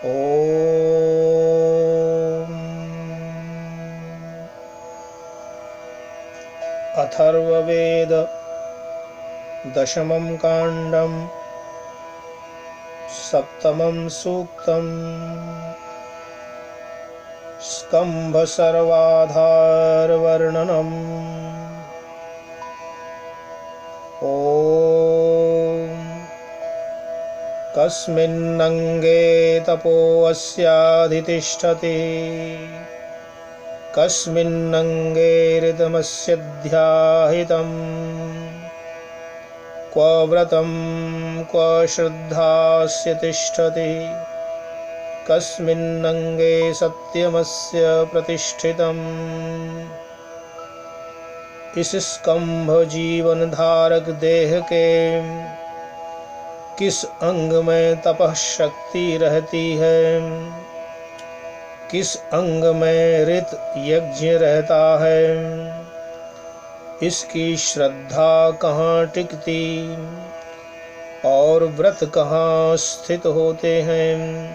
ॐ अथर्ववेद दशमं काण्डं सप्तमं सूक्तम् स्कम्भसर्वाधारवर्णनम्। ॐ कस्मिन्नङ्गे तपोऽस्याधितिष्ठति, कस्मिन्नङ्गे ऋतमस्य ध्याहितम्, क्व व्रतं क्व श्रद्धास्य तिष्ठति, कस्मिन्नङ्गे सत्यमस्य प्रतिष्ठितम्। इस स्कंभ जीवन धारक देह के किस अंग में तपः शक्ति रहती है, किस अंग में ऋत यज्ञ रहता है, इसकी श्रद्धा कहाँ टिकती और व्रत कहाँ स्थित होते हैं,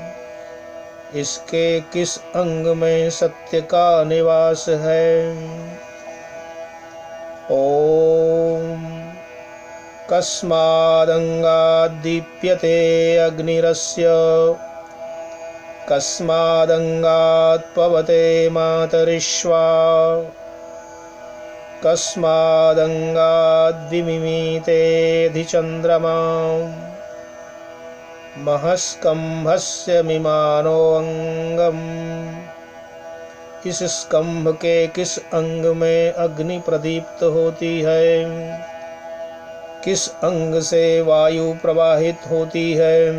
इसके किस अंग में सत्य का निवास है। ओम कस्मादंगाद् दीप्यते अग्निरस्य, कस्मादंगात् पवते मातरिश्वा, कस्मादंगाद् विमिमीतेऽधिचन्द्रमा, महस्कंभस्य मिमानो अंगम्। इस स्कंभ के किस अंग में अग्नि प्रदीप्त होती है, किस अंग से वायु प्रवाहित होती है,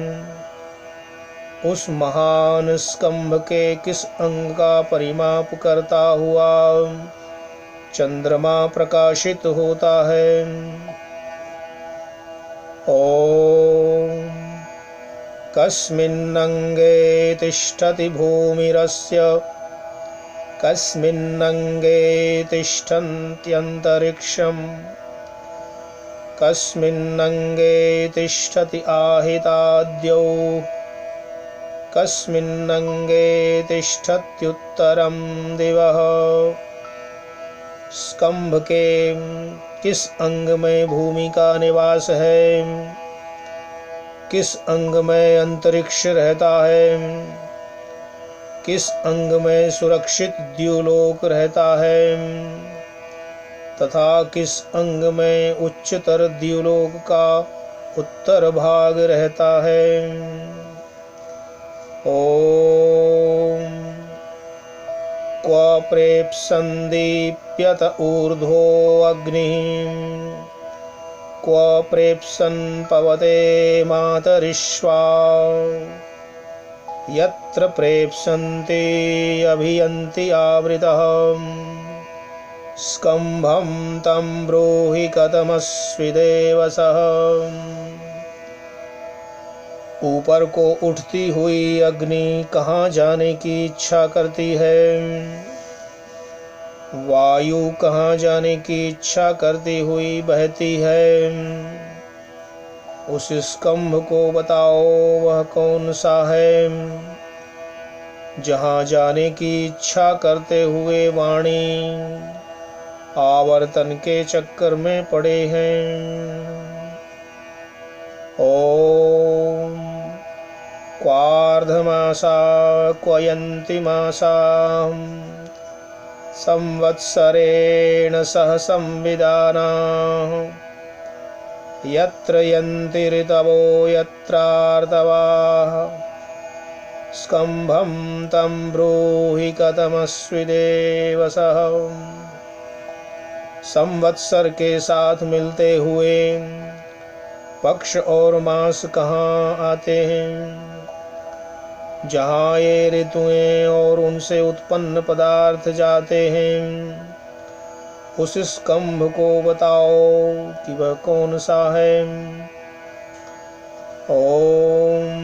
उस महान स्कंभ के किस अंग का परिमाप करता हुआ चंद्रमा प्रकाशित होता है। ओम कस्मिन्नङ्गे तिष्ठति भूमिरस्य, कस्मिन्नङ्गे तिष्ठन्त्यन्तरिक्षम्, कस्मिन्नङ्गे तिष्ठति आहिताद्यौ, कस्मिन्नङ्गे तिष्ठत्युत्तरं दिवः। स्कंभ के किस अंग में भूमि का निवास है, किस अंग में अंतरिक्ष रहता है, किस अंग में सुरक्षित द्युलोक रहता है, तथा किस अंग में उच्चतर द्युलोक का उत्तर भाग रहता है। ओम क्व प्रेप्सन्दीप्यत ऊर्ध्वो अग्निः, क्व प्रेप्सन् पवते मातरिश्वा, यत्र प्रेप्सन्ति अभियन्ति आवृतः, स्कंभं तं ब्रूहि कथमस्विदेव सः। ऊपर को उठती हुई अग्नि कहाँ जाने की इच्छा करती है, वायु कहाँ जाने की इच्छा करती हुई बहती है, उस स्कंभ को बताओ वह कौन सा है, जहाँ जाने की इच्छा करते हुए वाणी आवर्तन के चक्कर में पड़े हैं। ओम क्वार्धमासा क्वयन्तिमासा, संवत्सरेण सह संविदानाः, यत्र यन्ति ऋतवो यत्रार्तवाः, स्कंभं तं ब्रूहि कथमस्विदेव सः। संवत्सर के साथ मिलते हुए पक्ष और मास कहाँ आते हैं, जहाँ ये ऋतुएं और उनसे उत्पन्न पदार्थ जाते हैं, उस स्कंभ को बताओ कि वह कौन सा है। ओम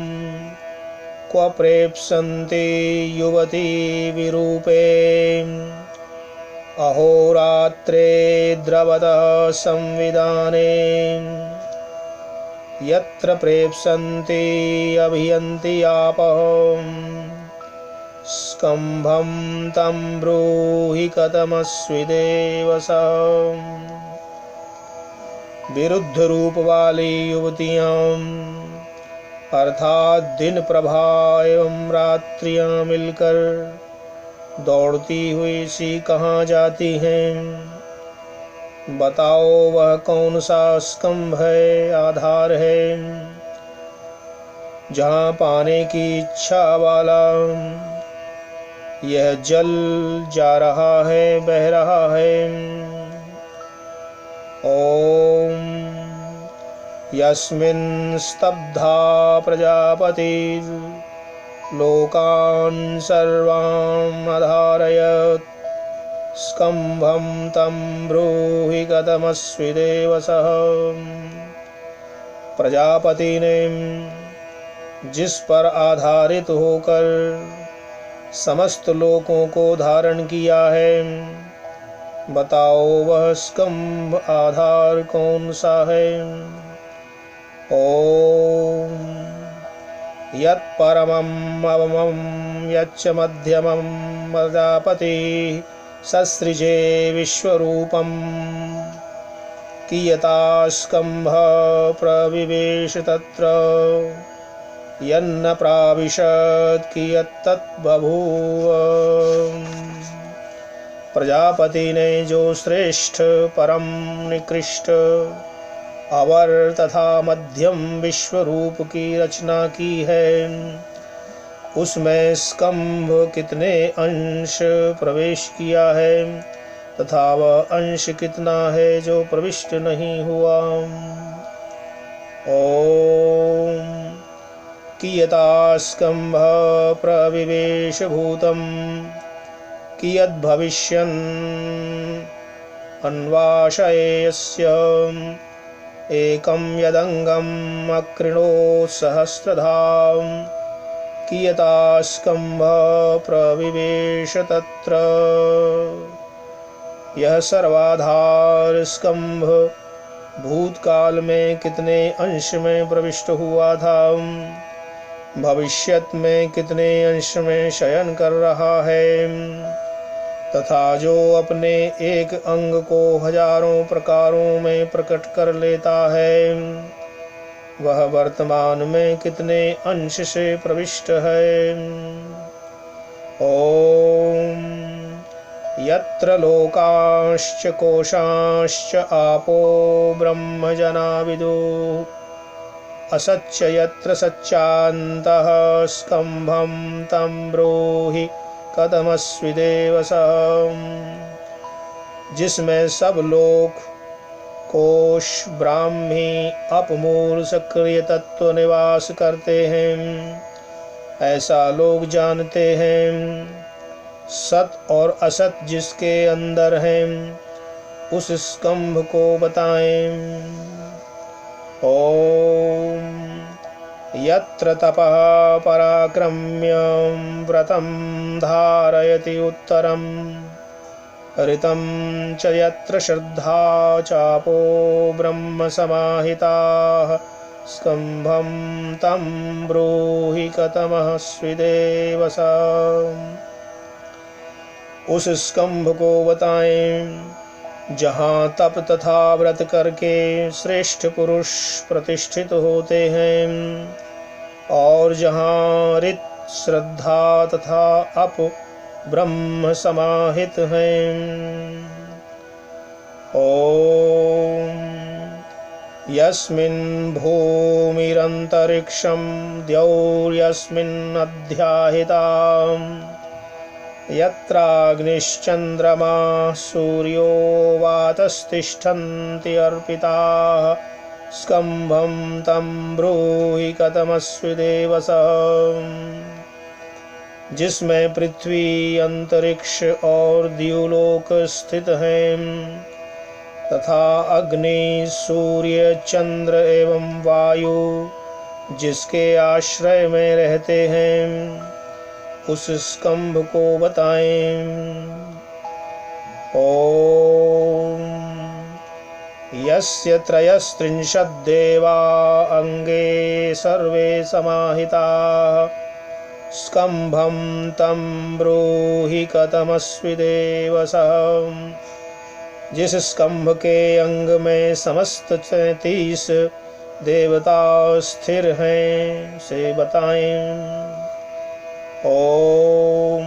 क्व प्रेप्सन्ति युवती विरूपे, अहोरात्रे द्रवतः संविदाने, यत्र प्रेप्सन्ति अभियन्ति आपः स्कम्भं तं ब्रूहि कथमस्विदेव स। विरुद्ध रूप वाली युवतियाँ अर्थात दिन प्रभा एवं रात्रियाँ मिलकर दौड़ती हुई सी कहाँ जाती हैं? बताओ वह कौन सा स्कंभ है, आधार है, जहाँ पाने की इच्छा वाला यह जल जा रहा है, बह रहा है। ओम यस्मिन् स्तब्धा प्रजापति लोकान् सर्वान् अधारयत् स्कम्भं तं ब्रूहि कथमस्विदेव सः। प्रजापति ने जिस पर आधारित होकर समस्त लोकों को धारण किया है, बताओ वह स्कंभ आधार कौन सा है? ओम यत् परमं अवमं यच्च मध्यमं प्रजापति ससृजे विश्वरूपं कियता स्कंभ प्रविवेश तत्र यन्न प्राविशत् कियत्तत् बभूव। प्रजापति ने जो श्रेष्ठ, परम, निकृष्ट, अवर तथा मध्यम विश्वरूप की रचना की है, उसमें स्कंभ कितने अंश प्रवेश किया है तथा वह अंश कितना है जो प्रविष्ट नहीं हुआ। ओम कियता स्कंभ प्रविवेश भूतम कियद्भविष्यन् अन्वाशयस्य एकं यदंगम् अकृणोत् सहस्रधा कियता स्कंभ प्रविवेश तत्र। यह सर्वाधार स्कंभ भूतकाल में कितने अंश में प्रविष्ट हुआ था, भविष्यत में कितने अंश में शयन कर रहा है, तथा जो अपने एक अंग को हजारों प्रकारों में प्रकट कर लेता है, वह वर्तमान में कितने अंश से प्रविष्ट है। ओम यत्र लोकाश्च कोशाश्च आपो ब्रह्मजना विदुः असच्च यत्र सच्चान्तः स्कम्भं तं ब्रूहि कथमस्विदेव सः। जिसमें सब लोक, कोश, ब्राह्मी, अपमूल, सक्रिय तत्व निवास करते हैं, ऐसा लोग जानते हैं। सत और असत जिसके अंदर हैं, उस स्कंभ को बताएं। ओम यत्र तपः पराक्रम्यं व्रतं धारयति उत्तरं ऋतं च यत्र श्रद्धा चापो ब्रह्म समाहिताः स्कम्भं तं ब्रूहि कथमस्विदेव सः। उस स्कंभ को बताएं जहाँ तप तथा व्रत करके श्रेष्ठ पुरुष प्रतिष्ठित होते हैं और जहाँ ऋत, श्रद्धा तथा अप ब्रह्म समाहित हैं। ओम यस्मिन् भूमिरन्तरिक्षं द्यौर्यस्मिन् अध्याहिताम् यत्राग्निश्चन्द्रमा सूर्यो वातस्तिष्ठन्ति अर्पिताः स्कम्भं तं ब्रूहि कथमस्विदेव सः। जिसमें पृथ्वी, अंतरिक्ष और द्युलोक स्थित हैं तथा अग्नि, सूर्य, चंद्र एवं वायु जिसके आश्रय में रहते हैं, उस स्कंभ को बताएं। ओम यस्य त्रयस्त्रिंशद्देवा अंगे सर्वे समाहिताः स्कंभं तं ब्रूहि कथमस्मि देव सः। जिस स्कंभ के अंग में समस्त 33 देवता स्थिर हैं से बताएं। ओम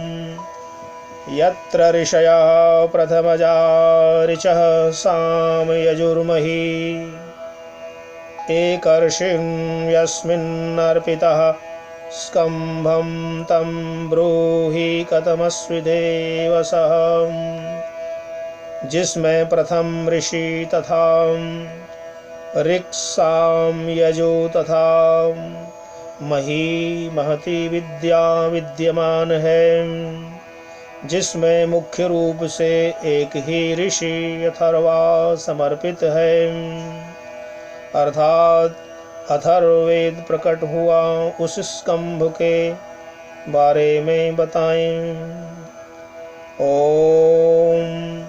यत्र ऋषयः प्रथमजा ऋचः साम यजुर्महि एकर्षिं यस्मिन् अर्पितः स्कंभं तं ब्रूहि कथमस्मि देव सः। जिसमें प्रथम ऋषि तथा ऋक् साम यजु तथा मही महती विद्या विद्यमान है, जिसमें मुख्य रूप से एक ही ऋषि अथर्वा समर्पित है, अर्थात अथर्ववेद प्रकट हुआ उस स्कंभ के बारे में बताएं। ओम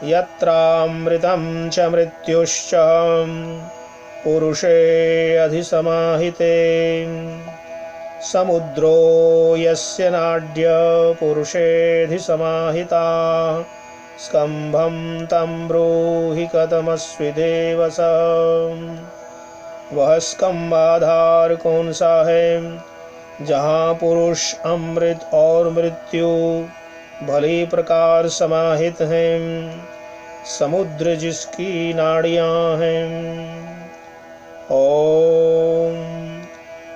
यत्रामृतं च मृत्युश्च पुरुषे अधिसमाहिते समुद्रो यस्य नाड्य पुरुषेऽधिसमाहिता स्कंभं तं ब्रूहि कथमस्मि देव सः। वह स्कंभाधार कौन सा है जहाँ पुरुष अमृत और मृत्यु भली प्रकार समाहित हैं, समुद्र जिसकी नाड़ियाँ हैं। ओम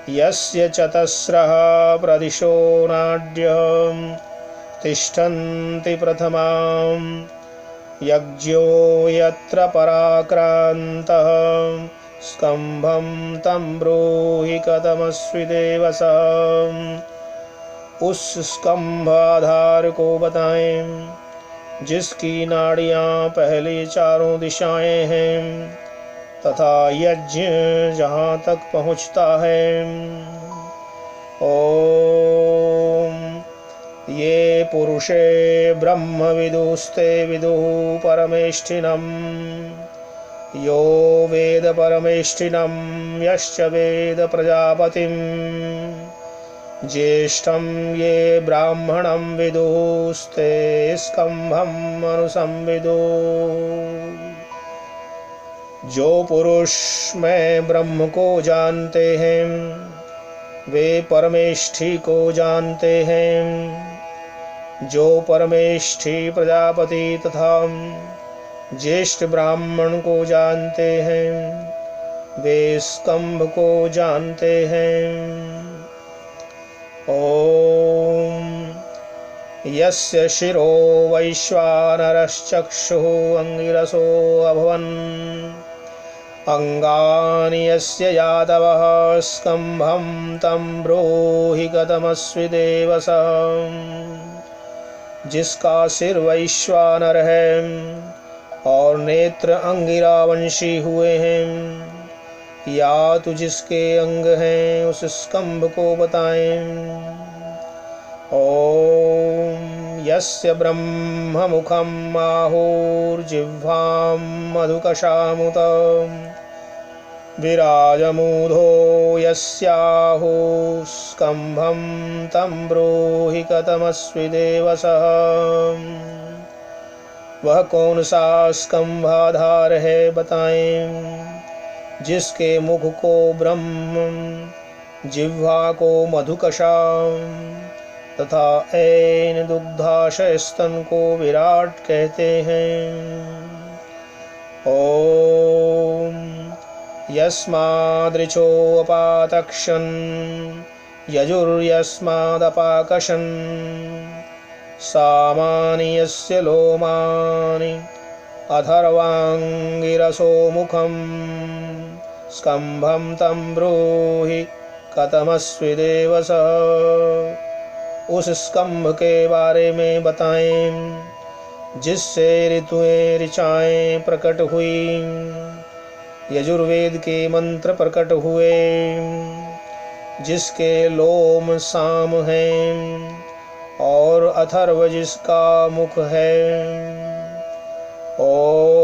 यस्य चतस्रः प्रदिशो नाड्यं तिष्ठन्ति प्रथमां यज्ञो यत्र पराक्रान्तः स्कंभं तं ब्रूहि कथमस्मि देव सः। उस स्कंभ आधार को बताएं जिसकी नाड़ियाँ पहली चारों दिशाएं हैं तथा यज्ञ जहाँ तक पहुँचता है। ओम ये पुरुषे ब्रह्म विदुस्ते विदुः परमेष्ठिनम् यो वेद परमेष्ठिनं यश्च वेद प्रजापतिम् ज्येष्ठं ये ब्राह्मणं विदुस्ते स्कंभं अनुसंविदो। जो पुरुष में ब्रह्म को जानते हैं वे परमेष्ठी को जानते हैं। जो परमेष्ठी प्रजापति तथा ज्येष्ठ ब्राह्मण को जानते हैं वे स्कंभ को जानते हैं। ओम यस्य शिरो वैश्वानरश्चक्षुः अंगिरसो अभवन् अंगानि यस्य यादवः स्कंभं तं ब्रूहि कथमस्मि देव सः। जिसका सिर वैश्वानर है और नेत्र अंगिरावंशी हुए हैं या तो जिसके अंग हैं उस स्कंभ को बताएं। ओम यस्य ब्रह्म मुखम आहुर्जिह्वां मधुकशामुत विराजमूढो यस्याहु स्कंभं तं ब्रूहि कथमस्मि देव सः। वह कौन सा स्कंभाधार है बताएं जिसके मुख को ब्रह्म जिह्वा को मधुकशा तथा ऐन दुग्धाशय स्तन को विराट कहते हैं। ओम यस्मादृचो अपातक्षन् यजुर्यस्मादपाकशन् सामानि यस्य लोमानि अथर्वांगिरसो मुखं स्कंभं तं ब्रूहि कथमस्मि देव सः। उस स्कंभ के बारे में बताएं जिससे ऋतुएं ऋचाएं प्रकट हुई, यजुर्वेद के मंत्र प्रकट हुए, जिसके लोम साम हैं और अथर्व जिसका मुख है। ओम